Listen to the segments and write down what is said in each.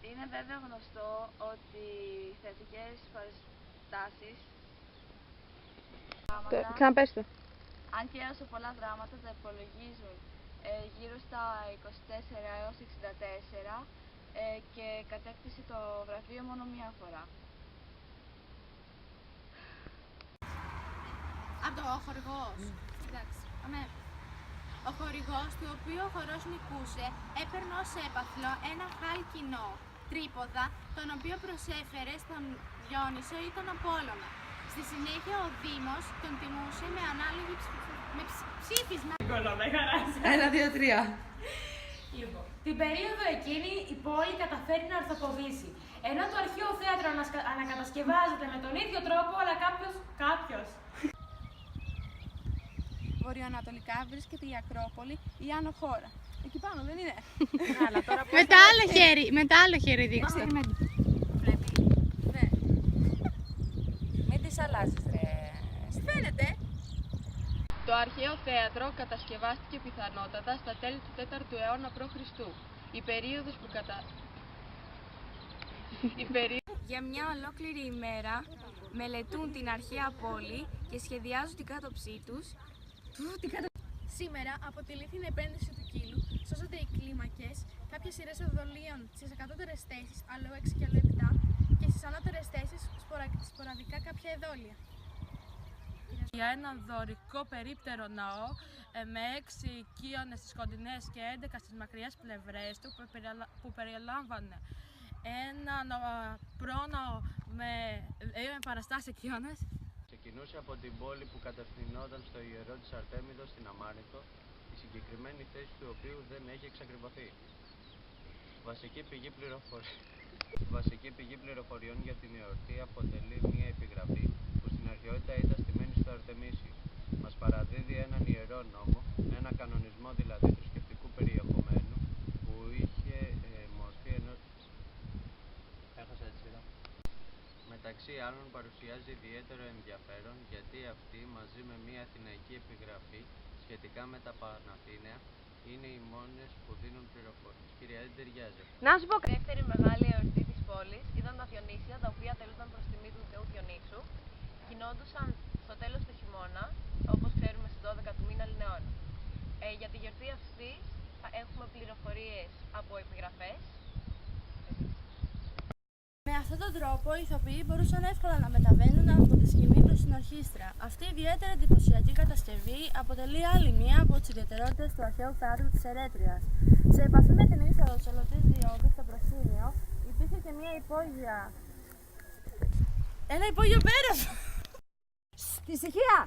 Είναι βέβαια γνωστό ότι οι θεατρικές παραστάσεις, Ξαναπες το. αν και όσο πολλά δράματα τα υπολογίζουν γύρω στα 24 έως 64 και κατέκτησε το βραβείο μόνο μία φορά. Από το χορηγός. Εντάξει, πάμε. Ο χορηγός του οποίου ο χορός νικούσε έπαιρνε ως έπαθλο ένα χάλκινο τρίποδα, τον οποίο προσέφερε στον Διόνυσο ή τον Απόλλωνα. Στη συνέχεια ο Δήμος τον τιμούσε με ανάλογη ψήφισμα. 1, 2, 3. Λοιπόν, την περίοδο εκείνη η πόλη καταφέρει να ορθοποδήσει. Ενώ το αρχαίο θέατρο ανακατασκευάζεται με τον ίδιο τρόπο, αλλά κάποιος. Βορειοανατολικά βρίσκεται η Ακρόπολη, η Άνω Χώρα. Εκεί πάνω δεν είναι? Με το άλλο χέρι δείξτε. Βλέπει. Ναι. Μην τις αλλάζεις ρε. Φαίνεται. Το αρχαίο θέατρο κατασκευάστηκε πιθανότατα στα τέλη του 4ου αιώνα π.Χ. Η περίοδος που Για μια ολόκληρη ημέρα μελετούν την αρχαία πόλη και σχεδιάζουν την κάτωψή τους. Σήμερα αποτελεί την επένδυση του κύλου, σώζονται οι κλίμακες, κάποιες σειρές οδολίων στις εκατότερες θέσεις, άλλο 6 και άλλο 7, και στις ανώτερες θέσεις σποραδικά κάποια εδόλια. Για έναν δωρικό περίπτερο ναό με 6 οικίονες στις κοντινές και 11 στις μακριές πλευρές του που περιλάμβανε έναν πρόναο με 2 παραστάσεις οικίονες. Ξεκινούσε από την πόλη που κατευθυνόταν στο ιερό της Αρτέμιδος στην Αμάνηθο, η συγκεκριμένη θέση του οποίου δεν έχει εξακριβωθεί. Βασική πηγή πληροφοριών για την εορτή αποτελεί μια επιγραφή που στην αρχαιότητα ήταν στημένη στο Αρτεμίσιο. Μας παραδίδει έναν ιερό νόμο, ένα κανονισμό δηλαδή του σκεπτικού περιεχομένου που είχε μορφή ενός... Μεταξύ άλλων παρουσιάζει ιδιαίτερο ενδιαφέρον γιατί αυτή μαζί με μια αθηναϊκή επιγραφή σχετικά με τα Παναθήναια είναι οι μόνες που δίνουν πληροφορίες. Κυρία, δεν ταιριάζει. Να σου πω. Η δεύτερη μεγάλη εορτή της πόλης ήταν τα Διονύσια, τα οποία τελούνταν προς τιμή του θεού Διονύσου. Γινόντουσαν στο τέλος του χειμώνα, όπως ξέρουμε στις 12 του μήνα Λινεώνα. Για τη γιορτή αυτή έχουμε πληροφορίες από επιγραφές. Με αυτόν τον τρόπο οι ηθοποιοί μπορούσαν εύκολα να μεταβαίνουν από τη σκηνή προς την ορχήστρα. Αυτή η ιδιαίτερα εντυπωσιακή κατασκευή αποτελεί άλλη μία από τις ιδιαιτερότητες του αρχαίου θεάτρου της Ερέτριας. Σε επαφή με την είσοδο της Ολωτής Διόγκου στο προσκήνιο υπήρχε και μία υπόγεια. Ένα υπόγειο πέρασμα! Στη ησυχία!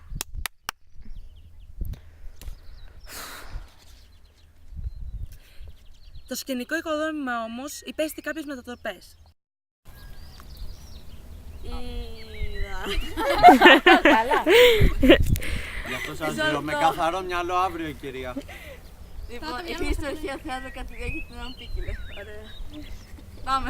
Το σκηνικό οικοδόμημα όμως υπέστη κάποιες μετατροπές. Καλά. Γι' αυτό σας λέω με καθαρό μυαλό αύριο, κυρία. Λοιπόν, εκεί στο αρχαίο θέατρο κατά τη διάρκεια του νέου Πίκυλε. Ωραία. Πάμε.